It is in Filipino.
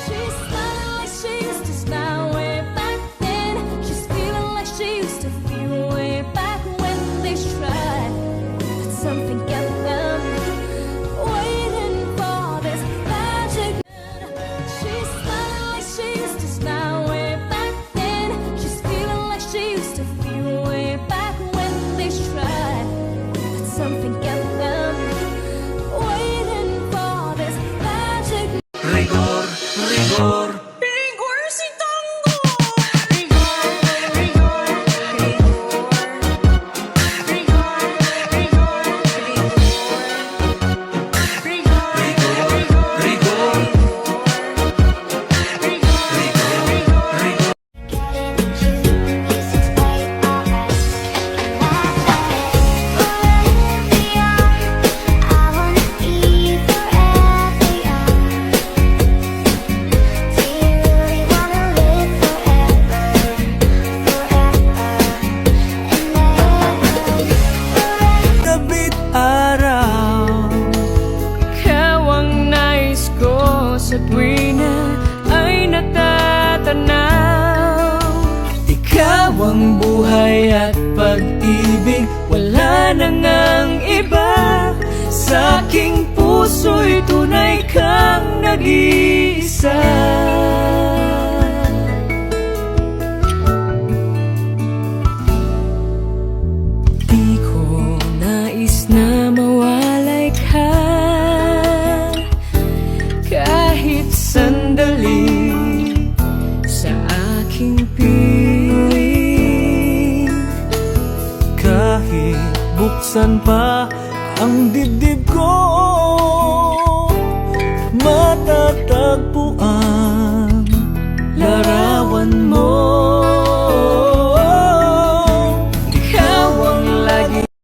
She's smiling like she used to smile way back then. She's feeling like she used to feel way back when they tried, but something kept them waiting for this magic. She's smiling like she used to smile way back then. She's feeling like she used to feel way back when they tried, but something kept them waiting for this magic. Rigor, rigor. Rigor si Tango! Rigor, rigor, rigor. Rigor, rigor, rigor. Rigor, Rigor, gabit araw. ikaw ang nais ko sa tuwina ay natatanaw. Ikaw ang buhay at pag-ibig, wala nang ang iba. Sa aking puso'y tunay kang nag-iisa. Di ko nais na mawalay ka kahit sandali sa aking piling. Kahit buksan pa ang dibdib ko, matatag